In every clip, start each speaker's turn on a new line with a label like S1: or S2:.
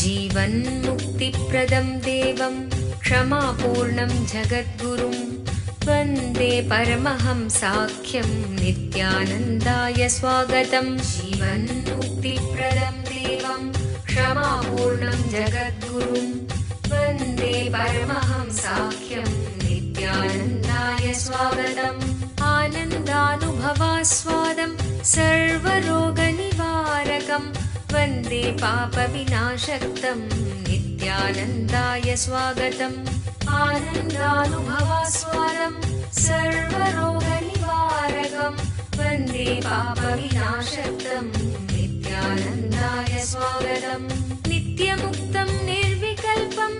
S1: जीवन्मुक्तिप्रदं देवं क्षमापूर्णं जगद्गुरुं वन्दे परमहंसाख्यं नित्यानन्दाय स्वागतं। जीवन्मुक्तिप्रदं देवं क्षमापूर्णं जगद्गुरुं वन्दे परमहंसाख्यं नित्यानन्दाय स्वागतम्। आनन्दानुभवास्वादं सर्वरोगनिवारकं वन्दे पापविनाशक्तं नित्यानन्दाय स्वागतम्। आनन्दानुभवास्वादं सर्वरोगनिवारकं वन्दे पापविनाशक्तं नित्यानन्दाय स्वागतम्। नित्यमुक्तं निर्विकल्पं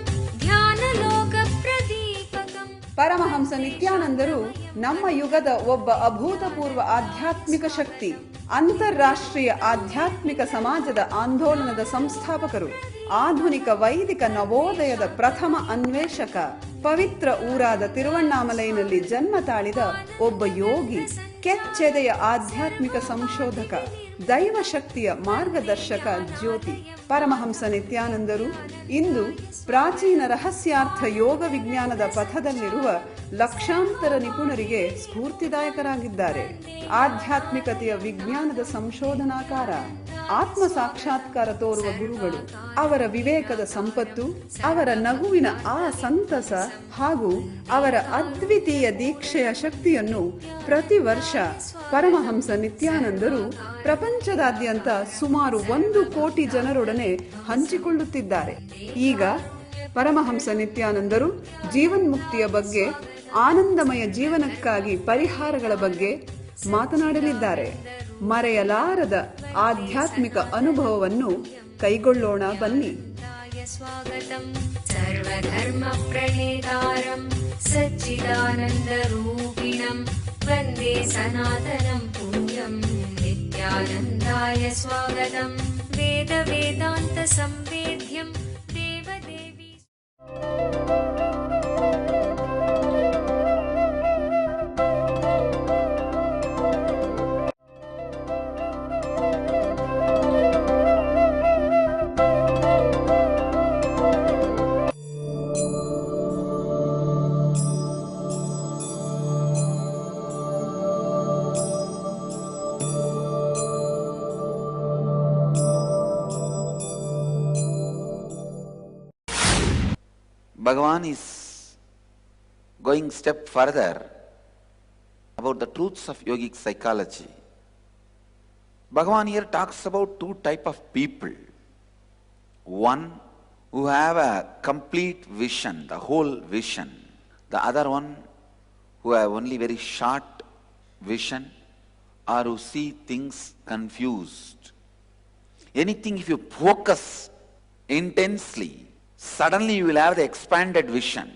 S1: ध्यानलोकप्रदीपकम्।
S2: ಪರಮಹಂಸ ನಿತ್ಯಾನಂದರು ನಮ್ಮ ಯುಗದ ಒಬ್ಬ ಅಭೂತಪೂರ್ವ ಆಧ್ಯಾತ್ಮಿಕ ಶಕ್ತಿ, ಅಂತಾರಾಷ್ಟ್ರೀಯ ಆಧ್ಯಾತ್ಮಿಕ ಸಮಾಜದ ಆಂದೋಲನದ ಸಂಸ್ಥಾಪಕರು, ಆಧುನಿಕ ವೈದಿಕ ನವೋದಯದ ಪ್ರಥಮ ಅನ್ವೇಷಕ, ಪವಿತ್ರ ಊರಾದ ತಿರುವಣ್ಣಾಮಲೈನಲ್ಲಿ ಜನ್ಮ ತಾಳಿದ ಒಬ್ಬ ಯೋಗಿ, ಕೆಚ್ಚೆದೆಯ ಆಧ್ಯಾತ್ಮಿಕ ಸಂಶೋಧಕ, ದೈವ ಶಕ್ತಿಯ ಮಾರ್ಗದರ್ಶಕ ಜ್ಯೋತಿ. ಪರಮಹಂಸ ನಿತ್ಯಾನಂದರು ಇಂದು ಪ್ರಾಚೀನ ರಹಸ್ಯಾರ್ಥ ಯೋಗ ವಿಜ್ಞಾನದ ಪಥದಲ್ಲಿರುವ ಲಕ್ಷಾಂತರ ನಿಪುಣರಿಗೆ ಸ್ಫೂರ್ತಿದಾಯಕರಾಗಿದ್ದಾರೆ. ಆಧ್ಯಾತ್ಮಿಕತೆಯ ವಿಜ್ಞಾನದ ಸಂಶೋಧನಾಕಾರ, ಆತ್ಮ ಸಾಕ್ಷಾತ್ಕಾರ ತೋರುವ ಗುರುಗಳು. ಅವರ ವಿವೇಕದ ಸಂಪತ್ತು, ಅವರ ನಗುವಿನ ಆ ಸಂತಸ ಹಾಗೂ ಅವರ ಅದ್ವಿತೀಯ ದೀಕ್ಷೆಯ ಶಕ್ತಿಯನ್ನು ಪ್ರತಿ ವರ್ಷ ಪರಮಹಂಸ ನಿತ್ಯಾನಂದರು ಪ್ರಪಂಚದಾದ್ಯಂತ ಸುಮಾರು 1 ಕೋಟಿ ಜನರೊಡನೆ ಹಂಚಿಕೊಳ್ಳುತ್ತಿದ್ದಾರೆ. ಈಗ ಪರಮಹಂಸ ನಿತ್ಯಾನಂದರು ಜೀವನ್ಮುಕ್ತಿಯ ಬಗ್ಗೆ, ಆನಂದಮಯ ಜೀವನಕ್ಕಾಗಿ ಪರಿಹಾರಗಳ ಬಗ್ಗೆ ಮಾತನಾಡಲಿದ್ದಾರೆ. ಮರೆಯಲಾರದ ಆಧ್ಯಾತ್ಮಿಕ ಅನುಭವವನ್ನು ಕೈಗೊಳ್ಳೋಣ ಬನ್ನಿ.
S1: ಸರ್ವಧರ್ಮ ಪ್ರಣೇತಾರಂ ಸಚ್ಚಿದಾನಂದರೂಪಿಣಂ ವಂದೇ ಸನಾತನಂ ಪುಣ್ಯಂ ನಿತ್ಯಾನಂದಾಯ ಸ್ವಾಗತಂ. ವೇದ ವೇದಾಂತ ಸಂವೇದ್ಯಂ ದೇವದೇವಿ.
S3: Bhagavan is going step further about the truths of yogic psychology. Bhagavan here talks about 2 types of people. One who have a complete vision, the whole vision. The other one who have only very short vision or who see things confused. Anything if you focus intensely, suddenly you will have the expanded vision,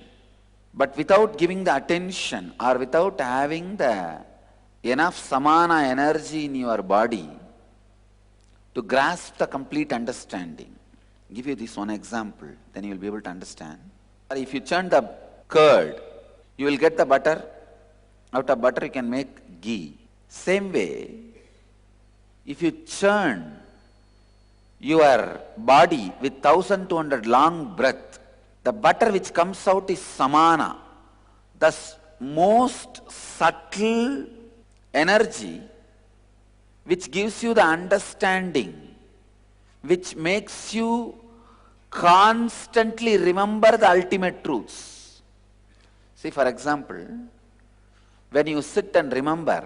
S3: but without giving the attention or without having the enough samana energy in your body to grasp the complete understanding. I'll give you this one example, then you will be able to understand. If you churn the curd, you will get the butter. Out of butter you can make ghee. Same way, if you churn your body with 1200 long breath, the butter which comes out is samana, the most subtle energy which gives you the understanding, which makes you constantly remember the ultimate truths. See, for example, when you sit and remember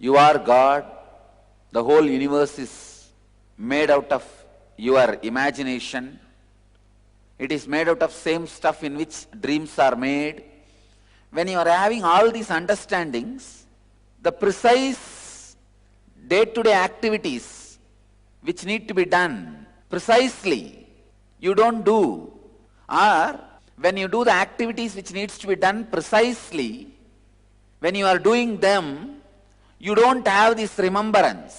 S3: you are God, the whole universe is made out of your imagination, it is made out of same stuff in which dreams are made. When you are having all these understandings, the precise day-to-day activities which need to be done precisely, you don't do. Or when you do the activities which needs to be done precisely, when you are doing them, you don't have this remembrance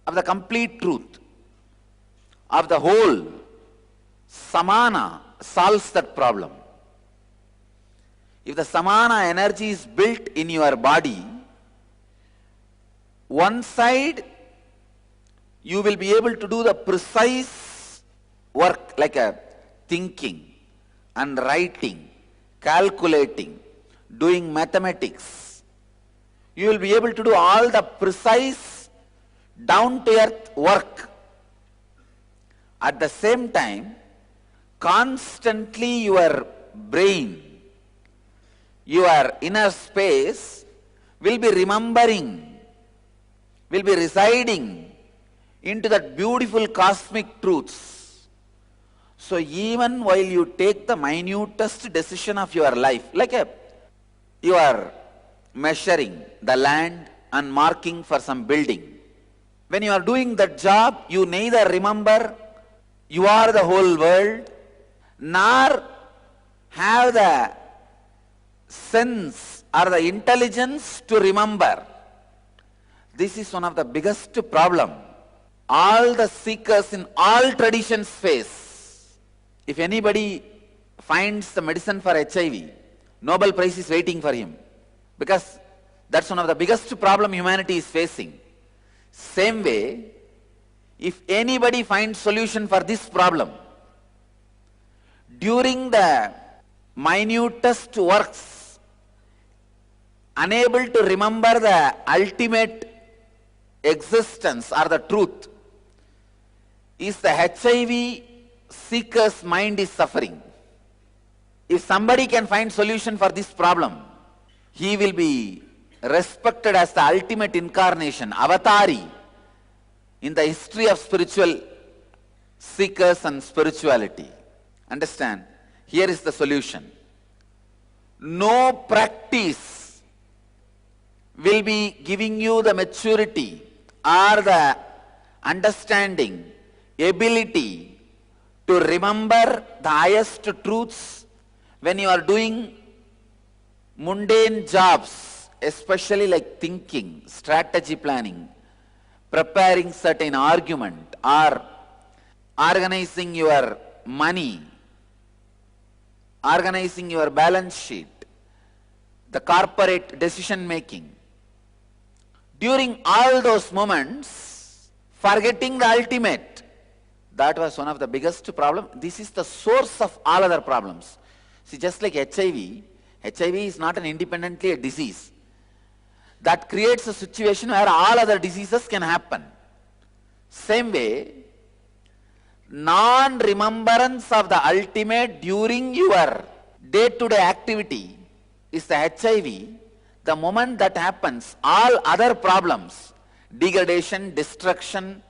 S3: of the complete truth, of the whole. Samana solves that problem. If the samana energy is built in your body, one side you will be able to do the precise work like a thinking and writing, calculating, doing mathematics. You will be able to do all the precise down-to-earth work. At the same time, constantly your brain, your inner space will be remembering, will be residing into that beautiful cosmic truths. So even while you take the minutest decision of your life, like you are measuring the land and marking for some building. When you are doing that job, you neither remember you are the whole world, nor have the sense or the intelligence to remember. This is one of the biggest problem all the seekers in all traditions face. If anybody finds the medicine for HIV, Nobel Prize is waiting for him, because that's one of the biggest problem humanity is facing. Same way, if anybody finds solution for this problem, during the minutest works, unable to remember the ultimate existence or the truth, is the HIV seeker's mind is suffering. If somebody can find solution for this problem, he will be respected as the ultimate incarnation, avatari, in the history of spiritual seekers and spirituality. Understand? Here is the solution. No practice will be giving you the maturity or the understanding, ability to remember the highest truths when you are doing mundane jobs, especially like thinking, strategy planning, preparing certain argument, or organizing your money, organizing your balance sheet, the corporate decision making. During all those moments, forgetting the ultimate, that was one of the biggest problems. This is the source of all other problems. See, just like HIV is not an independently a disease. That creates a situation where all other diseases can happen. Same way, non-remembrance of the ultimate during your day-to-day activity is the HIV. The moment that happens, all other problems, degradation, destruction,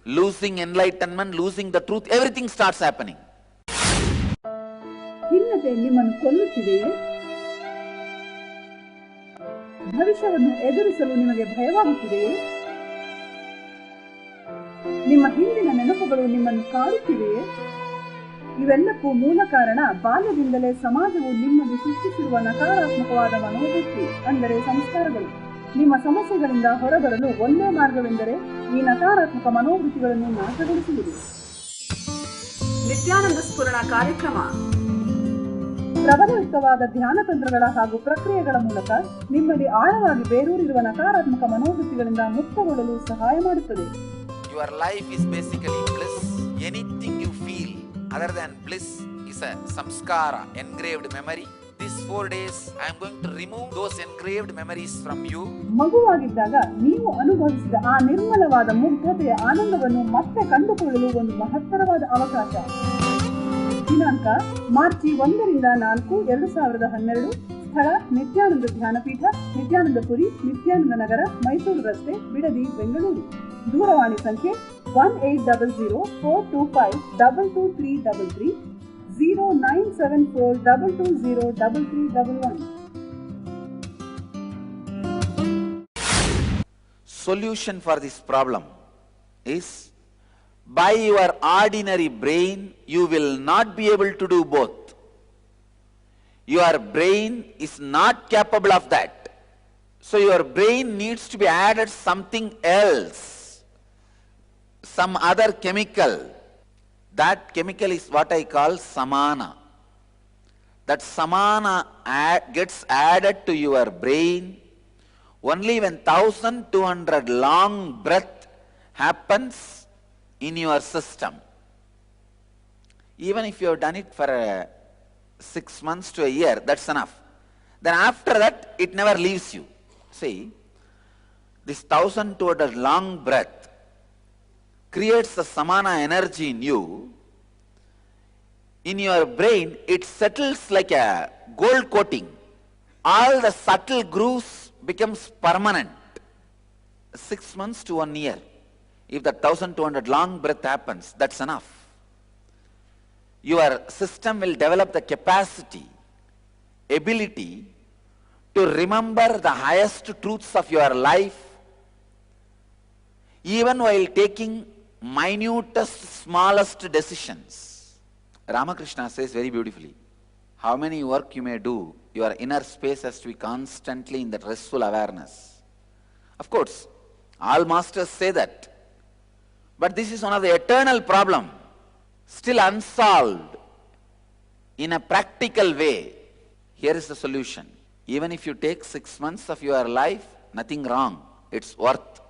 S3: losing enlightenment, losing the truth, everything starts happening.
S2: ಖಿನ್ನತೆ ನಿಮ್ಮನ್ನು ಕೊಲ್ಲುತ್ತಿದೆಯೇ? ಭವಿಷ್ಯವನ್ನು ಎದುರಿಸಲು ನಿಮಗೆ ಭಯವಾಗುತ್ತಿದೆಯೇ? ನಿಮ್ಮ ಹಿಂದಿನ ನೆನಪುಗಳು ನಿಮ್ಮನ್ನು ಕಾಡುತ್ತಿವೆಯೇ? ಇವೆಲ್ಲಕ್ಕೂ ಮೂಲ ಕಾರಣ ಬಾಲ್ಯದಿಂದಲೇ ಸಮಾಜವು ನಿಮ್ಮಲ್ಲಿ ಸೃಷ್ಟಿಸಿರುವ ನಕಾರಾತ್ಮಕವಾದ ಮನೋವೃತ್ತಿ, ಅಂದರೆ ಸಂಸ್ಕಾರಗಳು. ನಿಮ್ಮ ಸಮಸ್ಯೆಗಳಿಂದ ಹೊರಬರಲು ಒಂದೇ ಮಾರ್ಗವೆಂದರೆ ಈ ನಕಾರಾತ್ಮಕ ಮನೋವೃತ್ತಿಗಳನ್ನು ನಾಶಗೊಳಿಸುವುದು. ನಿತ್ಯಾನಂದ ಸ್ಫುರಣ ಕಾರ್ಯಕ್ರಮ ಪ್ರಬಲಯುಕ್ತವಾದ ಧ್ಯಾನ ತಂತ್ರಗಳ ಹಾಗೂ ಪ್ರಕ್ರಿಯೆಗಳ ಮೂಲಕ ನಿಮ್ಮಲ್ಲಿ ಆಳವಾಗಿ ಬೇರೂರಿರುವ ನಕಾರಾತ್ಮಕ ಮನೋವೃತ್ತಿಗಳಿಂದ ಮುಕ್ತಗೊಳ್ಳಲು ಸಹಾಯ ಮಾಡುತ್ತದೆ.
S3: Your life is basically bliss. Anything you feel other than bliss is a samskara, engraved memory. These 4 days I am going to remove those engraved memories from you.
S2: ಮಗುವಾಗಿದ್ದಾಗ ನೀವು ಅನುಭವಿಸಿದ ಆ ನಿರ್ಮಲವಾದ ಮುಗ್ಧತೆಯ ಆನಂದವನ್ನು ಮತ್ತೆ ಕಂಡುಕೊಳ್ಳಲು ಒಂದು ಮಹತ್ತರವಾದ ಅವಕಾಶ. ದಿನಾಂಕ ಮಾರ್ಚ್ 1 ರಿಂದ 4, 2012. ಸ್ಥಳ ನಿತ್ಯಾನಂದ ಧ್ಯಾನಪೀಠ, ನಿತ್ಯಾನಂದಪುರಿ, ನಿತ್ಯಾನಂದ ನಗರ, ಮೈಸೂರು ರಸ್ತೆ, ಬಿಡದಿ, ಬೆಂಗಳೂರು. ದೂರವಾಣಿ ಸಂಖ್ಯೆ 1800-425-22333, 0974-220-3311.
S3: Solution for this problem is, by your ordinary brain, you will not be able to do both. Your brain is not capable of that. So your brain needs to be added something else, some other chemical. That chemical is what I call samana. that samana gets added to your brain only when 1200 long breath happens in your system. Even if you have done it for 6 months to a year, that's enough. Then after that, it never leaves you. See, this 1200 long breath creates the samana energy in you. In your brain, it settles like a gold coating. All the subtle grooves becomes permanent. 6 months to 1 year. If the 1200 long breath happens, that's enough. Your system will develop the capacity, ability to remember the highest truths of your life, even while taking minutest, smallest decisions. Ramakrishna says very beautifully, how many work you may do, your inner space has to be constantly in that restful awareness. Of course, all masters say that. But this is one of the eternal problem, still unsolved in a practical way. Here is the solution. Even if you take 6 months of your life, nothing wrong. It's worth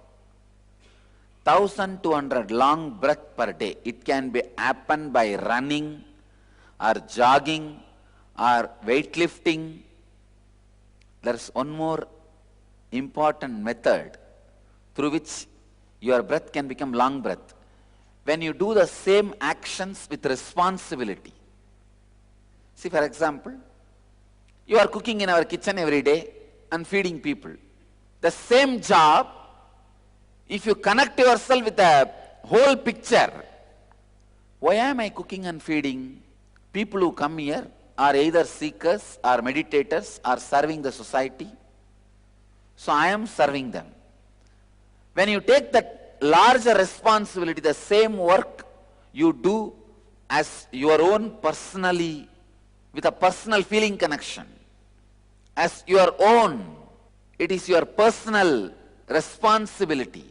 S3: 1200 long breath per day. It can be happen by running or jogging or weightlifting. There's one more important method through which your breath can become long breath. When you do the same actions with responsibility. See, for example, you are cooking in our kitchen every day and feeding people. The same job, if you connect yourself with the whole picture, why am I cooking and feeding? People who come here are either seekers or meditators or serving the society. So I am serving them. When you take that larger responsibility, the same work you do as your own personally, with a personal feeling connection, as your own, it is your personal responsibility.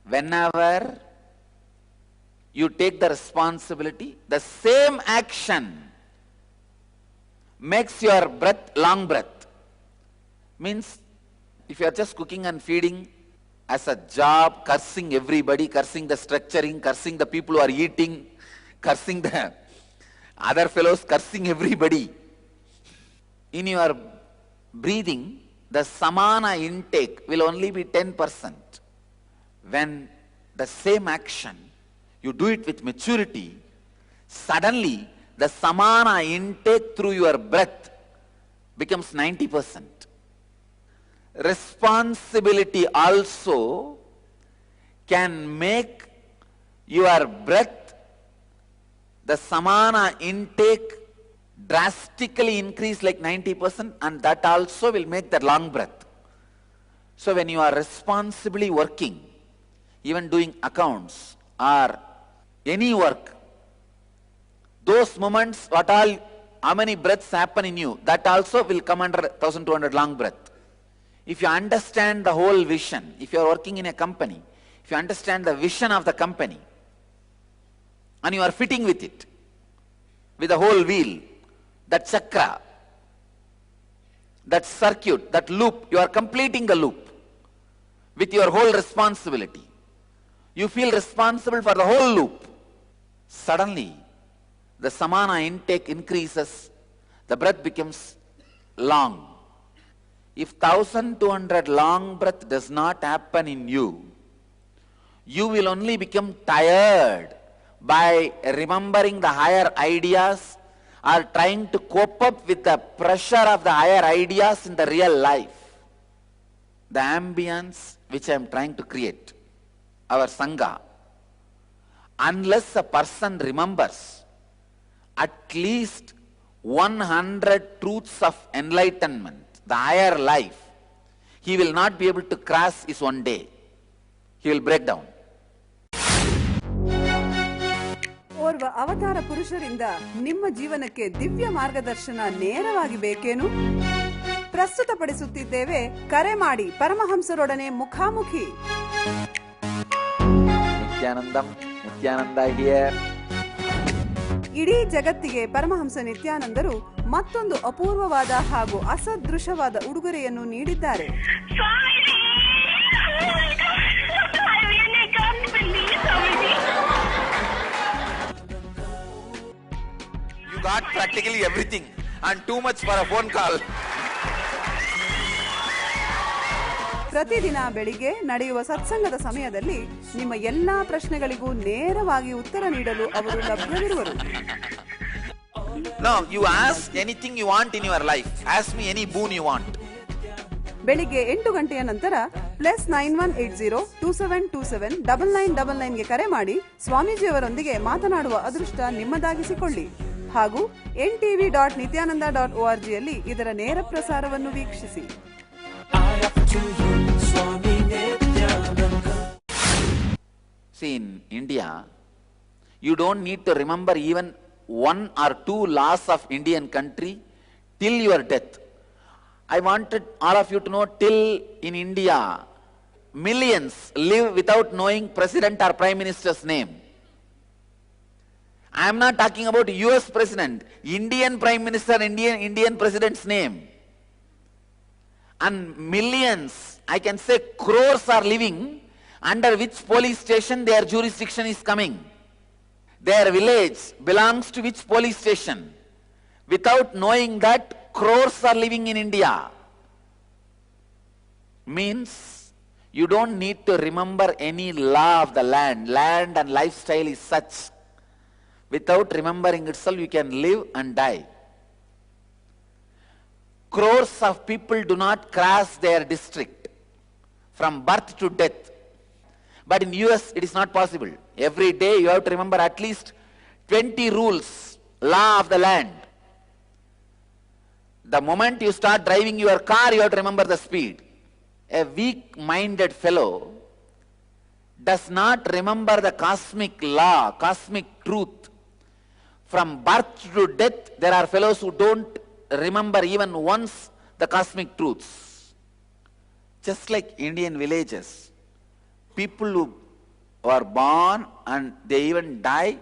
S3: Whenever you take the responsibility, the same action makes your breath long breath. Means, if you are just cooking and feeding as a job, cursing everybody, cursing the structuring, cursing the people who are eating, cursing the other fellows, cursing everybody, in your breathing, the samana intake will only be 10%. When the same action, you do it with maturity, suddenly the samana intake through your breath becomes 90%. Responsibility also can make your breath, the samana intake drastically increase like 90%, and that also will make that long breath. So when you are responsibly working, even doing accounts or any work, those moments, how many breaths happen in you, that also will come under 1200 long breath. If you understand the whole vision, if you are working in a company, if you understand the vision of the company, and you are fitting with it, with the whole wheel, that chakra, that circuit, that loop, you are completing the loop with your whole responsibility. You feel responsible for the whole loop. Suddenly, the samana intake increases, the breath becomes long. If 1200 long breath does not happen in you, you will only become tired by remembering the higher ideas or trying to cope up with the pressure of the higher ideas in the real life. The ambience which I am trying to create, our Sangha, unless a person remembers at least 100 truths of enlightenment, the higher life, he will not be able to cross his one day. He will break down.
S2: ಓರ್ವ ಅವತಾರ ಪುರುಷರಿಂದ ನಿಮ್ಮ ಜೀವನಕ್ಕೆ ದಿವ್ಯ ಮಾರ್ಗದರ್ಶನ ನೇರವಾಗಿ ಬೇಕೇನು? ಪ್ರಸ್ತುತಪಡಿಸುತ್ತಿದ್ದೇವೆ, ಕರೆ ಮಾಡಿ ಪರಮಹಂಸರೊಡನೆ ಮುಖಾಮುಖಿ.
S3: ನಿತ್ಯಾನಂದಂ, ನಿತ್ಯಾನಂದ ಹಿಯರ್.
S2: ಇಡೀ ಜಗತ್ತಿಗೆ ಪರಮಹಂಸ ನಿತ್ಯಾನಂದರು ಮತ್ತೊಂದು ಅಪೂರ್ವವಾದ ಹಾಗೂ ಅಸದೃಶವಾದ ಉಡುಗೊರೆಯನ್ನು ನೀಡಿದ್ದಾರೆ.
S3: You got practically everything and too much for a phone call.
S2: ಪ್ರತಿದಿನ ಬೆಳಿಗ್ಗೆ ನಡೆಯುವ ಸತ್ಸಂಗದ ಸಮಯದಲ್ಲಿ ನಿಮ್ಮ ಎಲ್ಲಾ ಪ್ರಶ್ನೆಗಳಿಗೂ ನೇರವಾಗಿ ಉತ್ತರ ನೀಡಲು ಅವರು ಲಭ್ಯವಿರುವರು.
S3: No, you ask anything you want in your life. Ask me any boon you want.
S2: ಬೆಳಿಗ್ಗೆ 8 ಗಂಟೆಯ ನಂತರ +918027279999 ಗೆ ಕರೆ ಮಾಡಿ ಸ್ವಾಮೀಜಿಯವರೊಂದಿಗೆ ಮಾತನಾಡುವ ಅದೃಷ್ಟ ನಿಮ್ಮದಾಗಿಸಿಕೊಳ್ಳಿ. ಹಾಗೂ ntv.nityananda.org ಯಲ್ಲಿ ಇದರ ನೇರ ಪ್ರಸಾರವನ್ನು ವೀಕ್ಷಿಸಿ.
S3: See, in India, you don't need to remember even 1 or 2 laws of Indian country till your death. I wanted all of you to know, till in India, millions live without knowing President or Prime Minister's name. I am not talking about US President, Indian Prime Minister, Indian President's name. And millions, I can say crores are living under which police station their jurisdiction is coming. Their village belongs to which police station. Without knowing that, crores are living in India. Means you don't need to remember any law of the land. Land and lifestyle is such. Without remembering itself, you can live and die. Crores of people do not cross their district from birth to death. But in US, it is not possible. Every day you have to remember at least 20 rules, law of the land. The moment you start driving your car, you have to remember the speed. A weak-minded fellow does not remember the cosmic law, cosmic truth. From birth to death, there are fellows who don't remember even once the cosmic truths. Just like Indian villages, people who are born and they even die,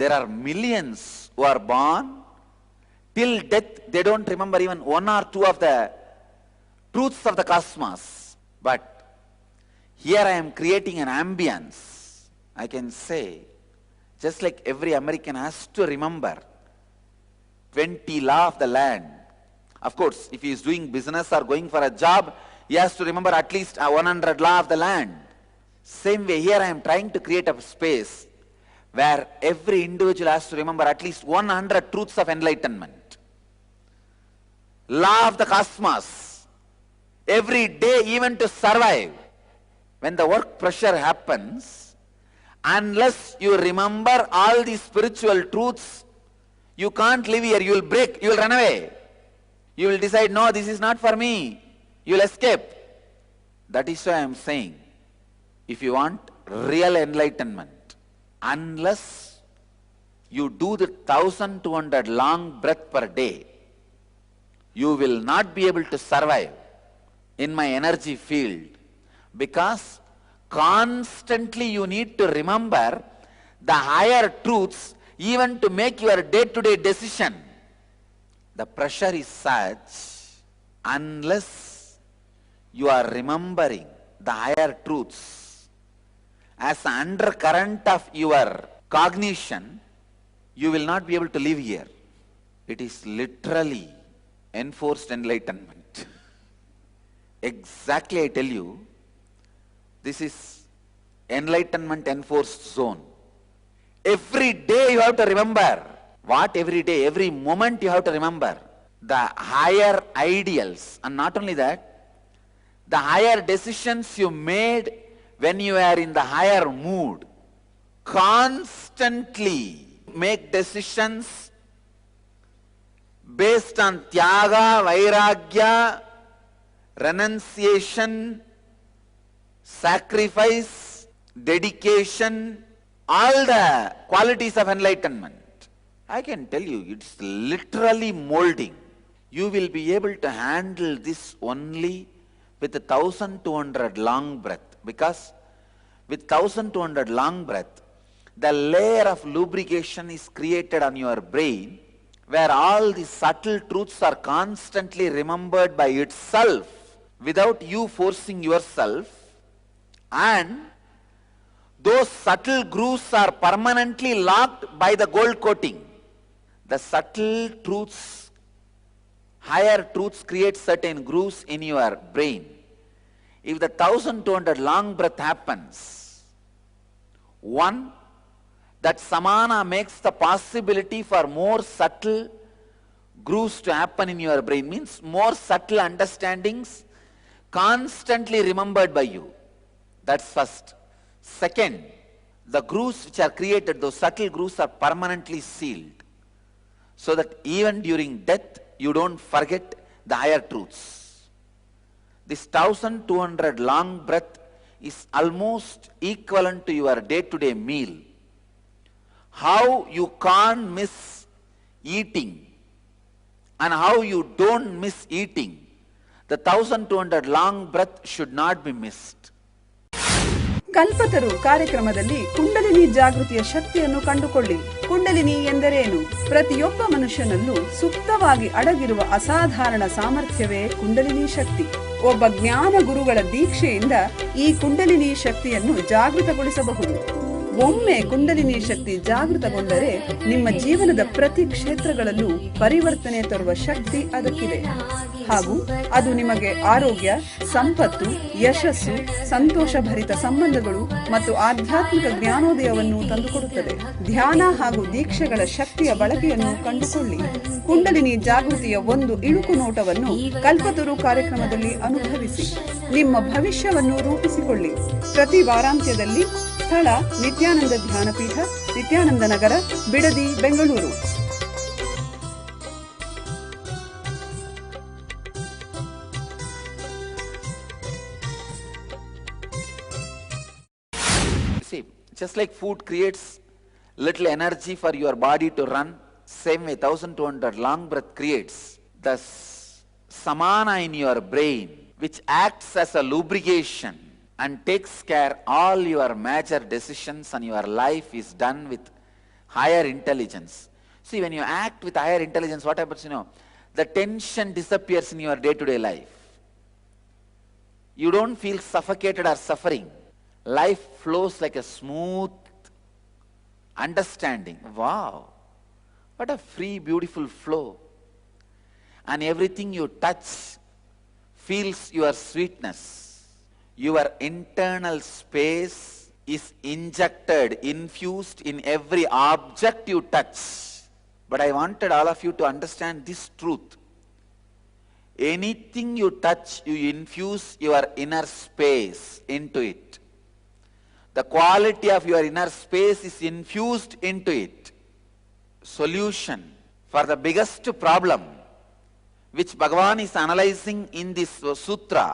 S3: there are millions who are born, till death they don't remember even 1 or 2 of the truths of the cosmos. But here I am creating an ambience, I can say, just like every American has to remember 20 law of the land. Of course, if he is doing business or going for a job, he has to remember at least 100 law of the land. Same way, here I am trying to create a space where every individual has to remember at least 100 truths of enlightenment. Law of the cosmos. Every day, even to survive, when the work pressure happens, unless you remember all these spiritual truths, you can't live here. You will break, you will run away. You will decide, no, this is not for me. You will escape. That is why I am saying, if you want real enlightenment, unless you do the 1200 long breath per day, you will not be able to survive in my energy field, because constantly you need to remember the higher truths even to make your day-to-day decision. The pressure is such, unless you are remembering the higher truths as an undercurrent of your cognition, you will not be able to live here. It is literally enforced enlightenment. Exactly, I tell you, this is enlightenment enforced zone. Every day you have to remember. What every day? Every moment you have to remember the higher ideals. And not only that, the higher decisions you made when you are in the higher mood. Constantly make decisions based on tyaga, vairagya, renunciation, sacrifice, dedication, all the qualities of enlightenment. I can tell you, it's literally molding. You will be able to handle this only with 1200 long breath, because with 1200 long breath, the layer of lubrication is created on your brain, where all the subtle truths are constantly remembered by itself without you forcing yourself, and those subtle grooves are permanently locked by the gold coating. The subtle truths, higher truths create certain grooves in your brain. If the 1200 long breath happens, one, that samana makes the possibility for more subtle grooves to happen in your brain, means more subtle understandings constantly remembered by you. That's first. Second, the grooves which are created, those subtle grooves are permanently sealed, so that even during death you don't forget the higher truths. This 1200 long breath is almost equivalent to your day-to-day meal. How you can't miss eating and how you don't miss eating, the 1200 long breath should not be missed.
S2: ಕಲ್ಪತರು ಕಾರ್ಯಕ್ರಮದಲ್ಲಿ ಕುಂಡಲಿನಿ ಜಾಗೃತಿಯ ಶಕ್ತಿಯನ್ನು ಕಂಡುಕೊಳ್ಳಿ. ಕುಂಡಲಿನಿ ಎಂದರೇನು? ಪ್ರತಿಯೊಬ್ಬ ಮನುಷ್ಯನಲ್ಲೂ ಸುಪ್ತವಾಗಿ ಅಡಗಿರುವ ಅಸಾಧಾರಣ ಸಾಮರ್ಥ್ಯವೇ ಕುಂಡಲಿನಿ ಶಕ್ತಿ. ಒಬ್ಬ ಜ್ಞಾನ ಗುರುಗಳ ದೀಕ್ಷೆಯಿಂದ ಈ ಕುಂಡಲಿನಿ ಶಕ್ತಿಯನ್ನು ಜಾಗೃತಗೊಳಿಸಬಹುದು. ಒಮ್ಮೆ ಕುಂಡಲಿನಿ ಶಕ್ತಿ ಜಾಗೃತಗೊಂಡರೆ ನಿಮ್ಮ ಜೀವನದ ಪ್ರತಿ ಕ್ಷೇತ್ರಗಳಲ್ಲೂ ಪರಿವರ್ತನೆ ತರುವ ಶಕ್ತಿ ಅದಕ್ಕಿದೆ. ಹಾಗೂ ಅದು ನಿಮಗೆ ಆರೋಗ್ಯ, ಸಂಪತ್ತು, ಯಶಸ್ಸು, ಸಂತೋಷಭರಿತ ಸಂಬಂಧಗಳು ಮತ್ತು ಆಧ್ಯಾತ್ಮಿಕ ಜ್ಞಾನೋದಯವನ್ನು ತಂದುಕೊಡುತ್ತದೆ. ಧ್ಯಾನ ಹಾಗೂ ದೀಕ್ಷೆಗಳ ಶಕ್ತಿಯ ಬಳಕೆಯನ್ನು ಕಂಡುಕೊಳ್ಳಿ. ಕುಂಡಲಿನಿ ಜಾಗೃತಿಯ ಒಂದು ಇಣುಕು ನೋಟವನ್ನು ಕಲ್ಪತರು ಕಾರ್ಯಕ್ರಮದಲ್ಲಿ ಅನುಭವಿಸಿ. ನಿಮ್ಮ ಭವಿಷ್ಯವನ್ನು ರೂಪಿಸಿಕೊಳ್ಳಿ. ಪ್ರತಿ ವಾರಾಂತ್ಯದಲ್ಲಿ ಸ್ಥಳ ನಿತ್ಯಾನಂದ ಧ್ಯಾನಪೀಠ, ನಿತ್ಯಾನಂದ ನಗರ, Bidadi, Bengaluru.
S3: See, just like food creates little energy for your body to run, same way 1200 long breath creates the samana in your brain, which acts as a lubrication and takes care all your major decisions, and your life is done with higher intelligence. See, when you act with higher intelligence, what happens, the tension disappears in your day-to-day life. You don't feel suffocated or suffering. Life flows like a smooth understanding. Wow, what a free, beautiful flow. And everything you touch feels your sweetness. Your internal space is injected, infused in every object you touch. But I wanted all of you to understand this truth. Anything you touch, you infuse your inner space into it. The quality of your inner space is infused into it. Solution for the biggest problem which Bhagavan is analyzing in this sutra,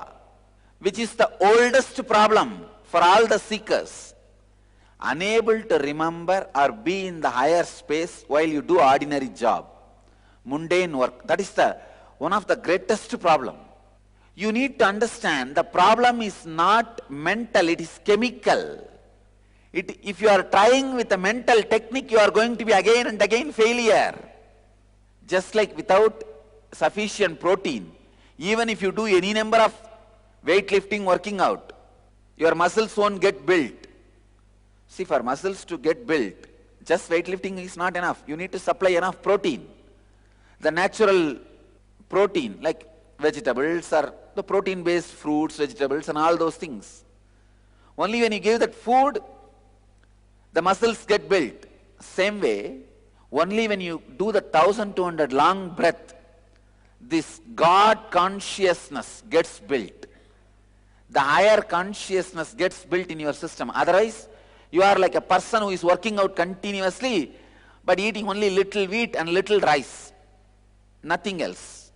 S3: which is the oldest problem for all the seekers, unable to remember or be in the higher space while you do ordinary job, mundane work. That is one of the greatest problem. You need to understand the problem is not mental, it is chemical. If you are trying with a mental technique, you are going to be again and again failure. Just like without sufficient protein, even if you do any number of weightlifting, working out, your muscles won't get built. See, for muscles to get built, just weightlifting is not enough. You need to supply enough protein. The natural protein, like vegetables or the protein-based fruits, vegetables and all those things. Only when you give that food, the muscles get built. Same way, only when you do the 1200 long breath, this God consciousness gets built. The higher consciousness gets built in your system. Otherwise, you are like a person who is working out continuously but eating only little wheat and little rice. Nothing else.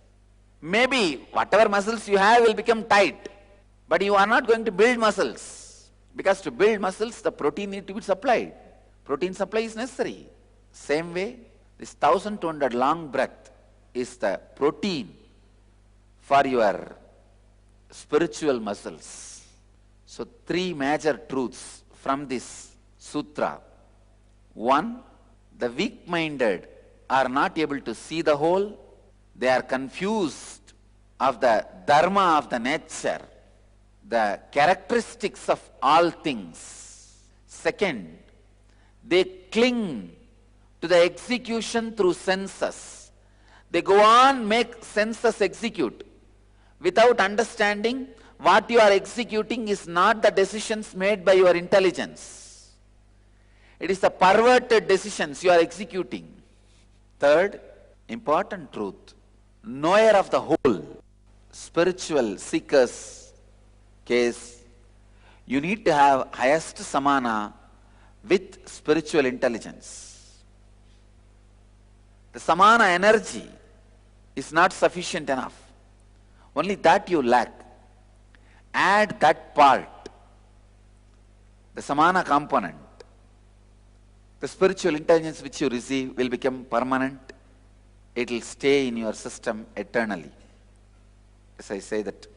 S3: Maybe whatever muscles you have will become tight, but you are not going to build muscles. Because to build muscles, the protein need to be supplied. Protein supply is necessary. Same way, this 1200 long breath is the protein for your spiritual muscles. So 3 major truths from this sutra. One, the weak-minded are not able to see the whole. They are confused of the dharma of the nature, the characteristics of all things. Second, they cling to the execution through senses. They go on, make senses execute without understanding what you are executing is not the decisions made by your intelligence. It is the perverted decisions you are executing. Third, important truth, knower of the whole, spiritual seekers case, you need to have highest samana with spiritual intelligence. The samana energy is not sufficient enough. Only that you lack. Add that part, the samana component. The spiritual intelligence which you receive will become permanent. It will stay in your system eternally. As I say that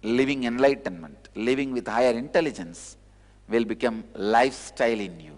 S3: living enlightenment, living with higher intelligence will become lifestyle in you.